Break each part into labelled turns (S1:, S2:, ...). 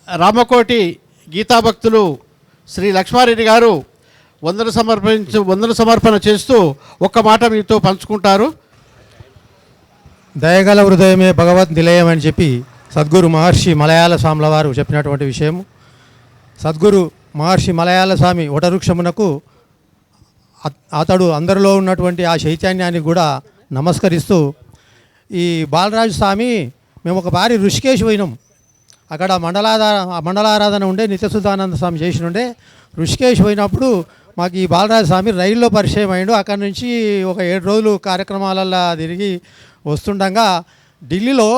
S1: రామకోటి గీతాభక్తులు శ్రీ లక్ష్మారెడ్డి గారు వందన సమర్పణ చేస్తూ ఒక్క మాట మీతో పంచుకుంటారు.
S2: దయగల హృదయమే భగవత్ నిలయం అని చెప్పి సద్గురు మహర్షి మలయాళ స్వాముల వారు చెప్పినటువంటి విషయం. సద్గురు మహర్షి మలయాళ స్వామి వటవృక్షమునకు అతడు అందరిలో ఉన్నటువంటి ఆ చైతన్యానికి కూడా నమస్కరిస్తూ ఈ బాలరాజు స్వామి మేము ఒక భారీ ఋషికేశ్ పోయినాం. అక్కడ మండలారాధన ఉండే నిత్యశుద్ధానంద స్వామి చేసి ఉండే ఋషికేశ్ పోయినప్పుడు మాకు ఈ బాలరాజు స్వామి రైల్లో పరిచయం అయ్యిండు. అక్కడి నుంచి ఒక 7 రోజులు కార్యక్రమాలల్లో తిరిగి వస్తుండగా ఢిల్లీలో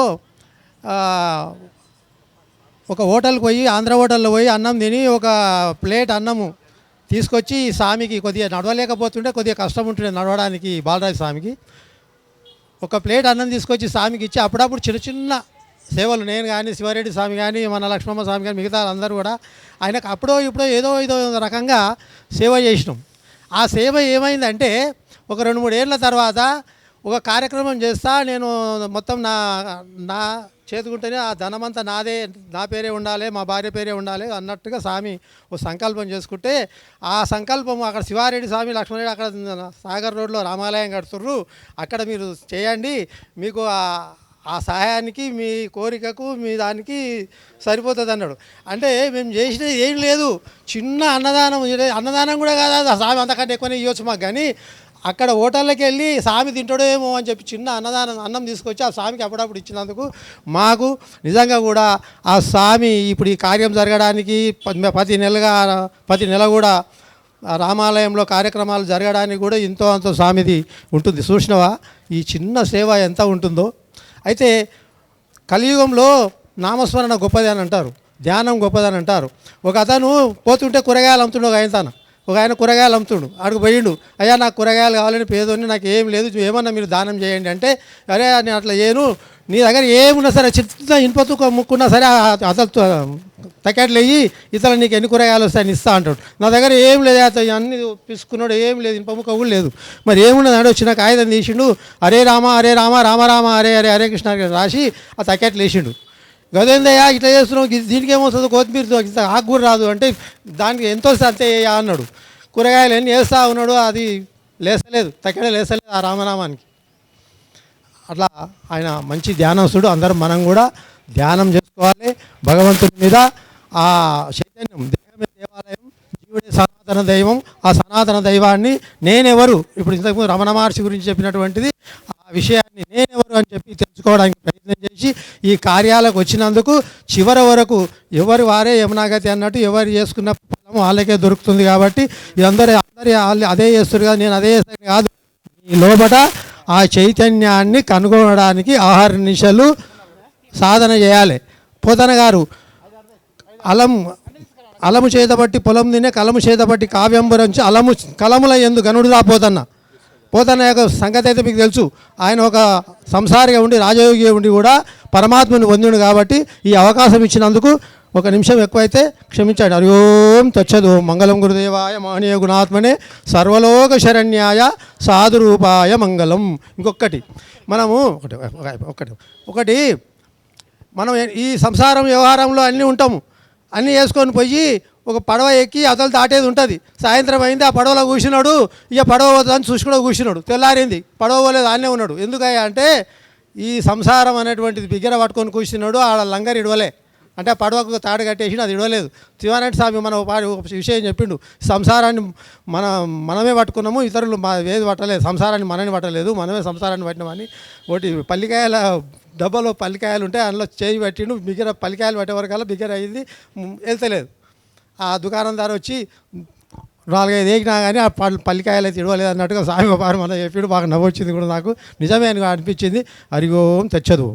S2: ఒక హోటల్కి పోయి ఆంధ్ర హోటల్లో పోయి అన్నం తిని ఒక ప్లేట్ అన్నము తీసుకొచ్చి స్వామికి కొద్దిగా నడవలేకపోతుంటే కొద్దిగా కష్టం ఉంటుండే నడవడానికి బాలరాజు స్వామికి. ఒక ప్లేట్ అన్నం తీసుకొచ్చి స్వామికి ఇచ్చి అప్పుడప్పుడు చిన్న చిన్న సేవలు నేను కానీ శివారెడ్డి స్వామి కానీ మన లక్ష్మమ్మ స్వామి కానీ మిగతా అందరూ కూడా ఆయనకు అప్పుడో ఇప్పుడో ఏదో రకంగా సేవ చేసినాం. ఆ సేవ ఏమైందంటే ఒక 2-3 ఏళ్ళ తర్వాత ఒక కార్యక్రమం చేస్తా నేను మొత్తం నా చేతుకుంటేనే ఆ ధనమంతా నాదే, నా పేరే ఉండాలి, మా భార్య పేరే ఉండాలి అన్నట్టుగా స్వామి ఒక సంకల్పం చేసుకుంటే ఆ సంకల్పం అక్కడ శివారెడ్డి స్వామి లక్ష్మణరెడ్డి అక్కడ సాగర్ రోడ్లో రామాలయం కడుతుర్రు, అక్కడ మీరు చేయండి, మీకు ఆ సహాయానికి మీ కోరికకు మీ దానికి సరిపోతుంది అన్నాడు. అంటే మేము చేసినది ఏం లేదు, చిన్న అన్నదానం కూడా కాదు, స్వామి అంతకంటే ఎక్కువనే ఇవ్వచ్చు మాకు. కానీ అక్కడ హోటల్లోకి వెళ్ళి స్వామి తింటాడో ఏమో అని చెప్పి చిన్న అన్నం తీసుకొచ్చి ఆ స్వామికి అప్పుడప్పుడు ఇచ్చినందుకు మాకు నిజంగా కూడా ఆ స్వామి ఇప్పుడు ఈ కార్యం జరగడానికి ప్రతి నెల కూడా రామాలయంలో కార్యక్రమాలు జరగడానికి కూడా ఎంతో అంత స్వామిది ఉంటుంది. చూసినవా ఈ చిన్న సేవ ఎంత ఉంటుందో. అయితే కలియుగంలో నామస్మరణ గొప్పది అని అంటారు, ధ్యానం గొప్పది అని అంటారు. ఒక అతను పోతుంటే కూరగాయలు అమ్ముతుండు, ఒక ఆయన కూరగాయలు అమ్ముతుండు, అడుగు పోయిండు, అయ్యా నాకు కూరగాయలు కావాలని పేదోని నాకు ఏం లేదు ఏమన్నా మీరు దానం చేయండి అంటే, అరే నేను అట్లా చేయను, నీ దగ్గర ఏమున్నా సరే చిన్న ఇనుపతు ముక్కున్నా సరే అతను తకెట్లు వేయి ఇతను నీకు ఎన్ని కూరగాయలు వస్తాయని ఇస్తా అంటాడు. నా దగ్గర ఏం లేదు, అతను అన్ని పిసుకున్నాడు, ఏం లేదు, ఇనుప ముక్క కూడా లేదు. మరి ఏమున్నది అంటే వచ్చిన కాగితం తీసిండు, హరే రామ రామ రామ హరే హరే హరే కృష్ణ రాసి ఆ తకెట్లు వేసిండు. గదేందయ్యా ఇట్లా చేస్తున్నావు, దీనికి ఏమొస్తుందో కొత్తిమీర ఆకు కూడా రాదు అంటే దానికి ఎంత వస్తే అంతే అన్నాడు. కూరగాయలు ఎన్ని వేస్తా ఉన్నాడు, అది లేసలేదు, తగ్గడే లేసలేదు ఆ రామనామానికి. అట్లా ఆయన మంచి ధ్యానస్తుడు. అందరం మనం కూడా ధ్యానం చేసుకోవాలి భగవంతుడి మీద. ఆ చైతన్యం దేహమే దేవాలయం, జీవుడే సనాతన దైవం. ఆ సనాతన దైవాన్ని నేనెవరు, ఇప్పుడు ఇంతకుముందు రమణ మహర్షి గురించి చెప్పినటువంటిది ఆ విషయాన్ని నేనెవరు అని చెప్పి తెలుసుకోవడానికి ప్రయత్నం చేసి ఈ కార్యాలకు వచ్చినందుకు చివరి వరకు ఎవరి వారే యమునాగతి అన్నట్టు ఎవరు చేసుకున్న ఫలం వాళ్ళకే దొరుకుతుంది. కాబట్టి అందరూ అదే చేస్తారు కదా, నేను అదే చేస్తాను కాదు, ఈ లోపట ఆ చైతన్యాన్ని కనుగొనడానికి 6 నిమిషాలు సాధన చేయాలి. పోతన గారు అలము చేతబట్టి పొలం తినే కలము చేతబట్టి కావ్యంబురించి కలముల ఎందు గనుడుదా పోతన యొక్క సంగతి అయితే మీకు తెలుసు. ఆయన ఒక సంసారిగా ఉండి రాజయోగిగా ఉండి కూడా పరమాత్మని పొందిండు. కాబట్టి ఈ అవకాశం ఇచ్చినందుకు 1 నిమిషం ఎక్కువైతే క్షమించాడు. హరి ఓం తచ్చదు. మంగళం గురుదేవాయ మహనీయ గుణాత్మనే సర్వలోక శరణ్యాయ సాధురూపాయ మంగళం. ఇంకొకటి మనము ఒకటి మనం ఈ సంసారం వ్యవహారంలో అన్నీ ఉంటాము, అన్నీ వేసుకొని పోయి ఒక పడవ ఎక్కి అతలు దాటేది ఉంటుంది. సాయంత్రం అయింది, ఆ పడవలో కూర్చున్నాడు, ఇక పడవ అని చూసుకుని కూర్చున్నాడు. తెల్లారింది, పడవ పోలేదు, ఆనే ఉన్నాడు. ఎందుకయ్యా అంటే ఈ సంసారం అనేటువంటిది బిగ్గర పట్టుకొని కూర్చున్నాడు, ఆడ లంగర్ ఇడవలే అంటే ఆ పడవకు తాడు కట్టేసి అది ఇడవలేదు. శివానంద స్వామి మన ఒక విషయం చెప్పిండు, సంసారాన్ని మనమే పట్టుకున్నాము, ఇతరులు ఏది పట్టలేదు, సంసారాన్ని మనని పట్టలేదు, మనమే సంసారాన్ని పట్టినామని. ఒకటి పల్లికాయల డబ్బాలో పల్లికాయలు ఉంటే అందులో చేయి పెట్టిండు, బిగ్గర పల్లికాయలు పట్టే వరకల్లా బిగ్గర అయింది, వెళ్తలేదు. ఆ దుకాణందారు వచ్చి 4-5 ఏకినా కానీ ఆ పల్లికాయలు అయితే ఇడవలేదు అన్నట్టుగా స్వామి పారు మన చెప్పాడు. బాగా నవ్వొచ్చింది కూడా నాకు, నిజమే అని అనిపించింది. హరి ఓం తెచ్చదు.